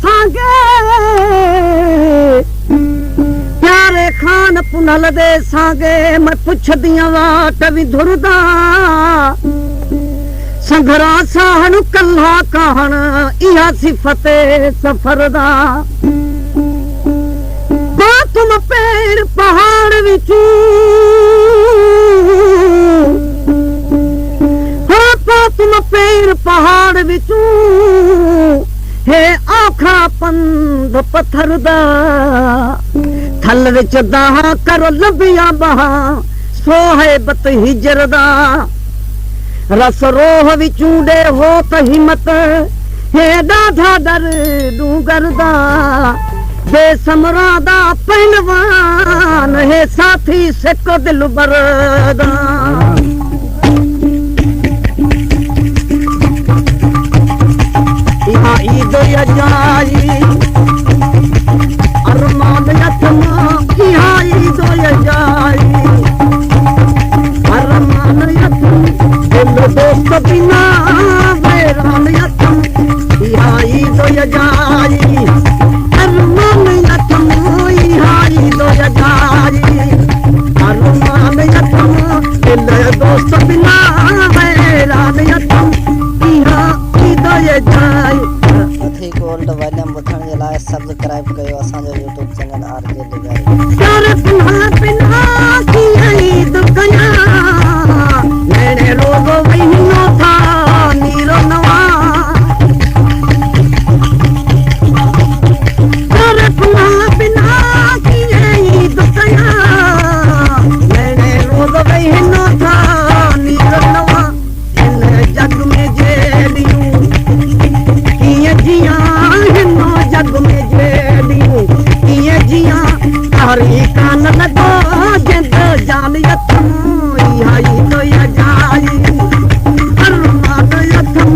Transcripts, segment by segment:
सांगे प्यारे खान पुनल दे सांगे मैं पुछ दिया वाट भी धुरदा संघरा साहन कल्हा कहन इहा सिफत सफर दा तुम पैर पहाड़ विचू तुम पैर पहाड़ विचू हे आखा पंध पत्थर दा थल विच दाहा करो लबिया बहा सोहे बत हिजर दा रस रोह विचू डे हो त हिम्मत हे डाढा डर डूंगर दा बेसमरादा पहलवान है साथी से को दिल बरदा यहाँ ईद यजाई अरमान यथमा यहाँ ईद यजाई अरमान यथम दिल दोस्त बिना बैरान यथम यहाँ ईद यजाई अरमान यथम यहाँ ईद यजाई अरमान यथम दिल दोस्त बिना बैरान यथम यहाँ ईद यजाई अधिक ओल्ड वॉल्यूम ॿुधण जे लाइ सब्सक्राइब कयो असांजो यूट्यूब चैनल आरजे डिगारी प्यार पिन्हा पिन्हा कीअं ईद कयां नैणे रोज़ महीनो था नीरो नवा प्यार पिन्हा पिन्हा कीअं ईद कयां नैणे रोज़ महीनो था नीरो नवा इन जग में जेलियूं कीअं जियां हिन जग में जेलियूं कीअं जियां हरी कान लगो जिंद जान यथम इहा ईद यजाई अरमान यथम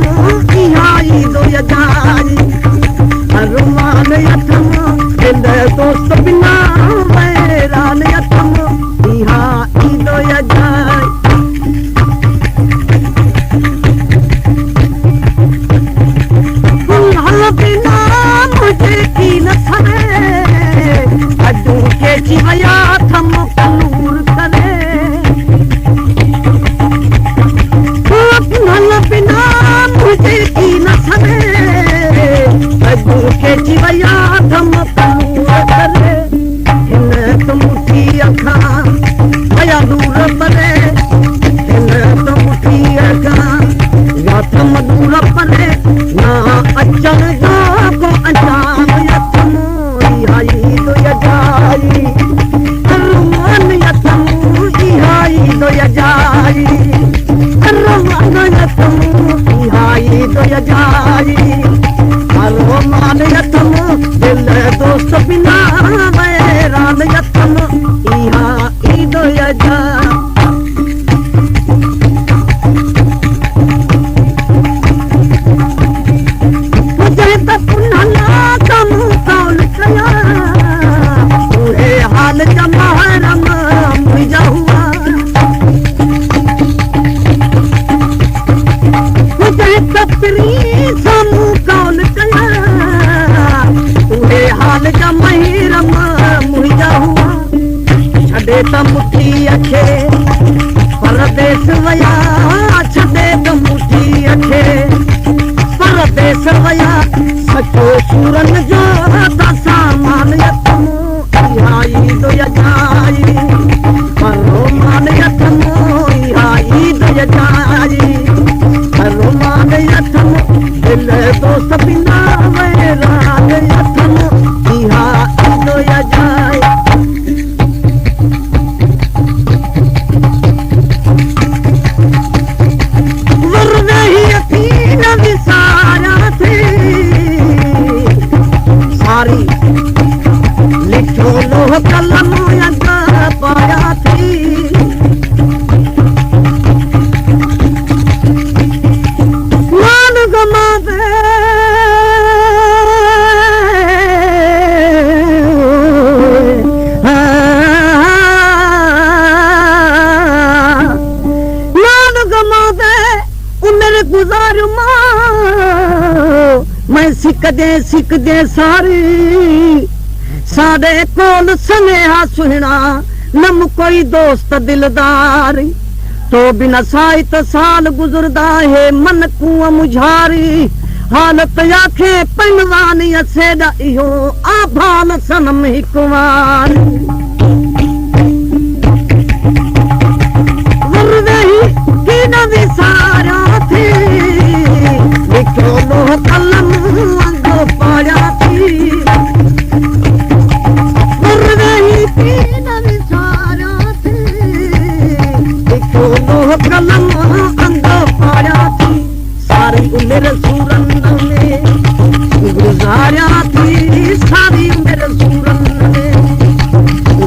इहा ईद यजाई अरमान यथम दिल दोस्त बिना बैरान यथम इहा ईद यजाई पुनल बिना मुझे की न थवे अड्डू के जीवया थम कलूर करे पुनल बिना मुझे की न थवे अड्डू के जीवया थम कलूर करे इन तुम उठी अखा भया दूर परे इन तुम उठी अखा या थम दूर परे ना अचन जो को अंजाम यथम इहा ईद यजाई अरमान यथम इहा ईद यजाई अरमान यथम इहा ईद यजाई अरमान यथम दिल दोस्त बिना बैरान यथम इहा ईद यजाई हाल जमारम मुझा हुआ मुझे तपरी समू कौन कया तुहे हाल जमारम मुझा हुआ छड़े त मुठी अखे परदेस वया छड़े त मुठी अखे परदेस वया सचो सूरन जो त सामान यथम इहा ईद यजाई अरमान यथम इहा ईद यजाई अरमान यथम दिल दोस्त बिना बैरान यथम इहा ईद यजाई वरने ही यकीन विसारा थी सारी लिखो लोह कलम यंगा पाया थी मान गमा दे सिकदे सारी साडे कोल सनेहा सुहना नम कोई दोस्त दिलदार तो बिना साइत साल गुजरदा है मन कुआ मुझारी हालत आखे पनवानी असेडा इहो आभाल सनम हिकवार वरवेही की न विसारा थी लिखो लो कलम अंगो पाया थी वरवेही की न विसारा थी लिखो लो कलम अंगो पाया थी सारी उम्र सूरन में गुजारा थी सारी उम्र सूरन में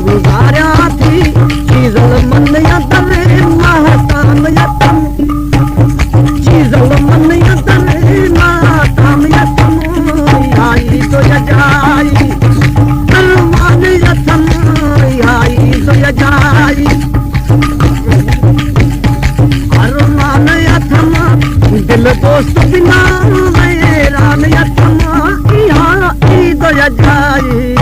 गुजारा थी चीजल मन यदरे महताम यतम चीजल मन यदरे महताम यतम आई तो यजाई अरमान यतम आई तो यजाई अरमान यतम दिल दोस्त बिना मेरा यतम यहाँ ई तो यजाई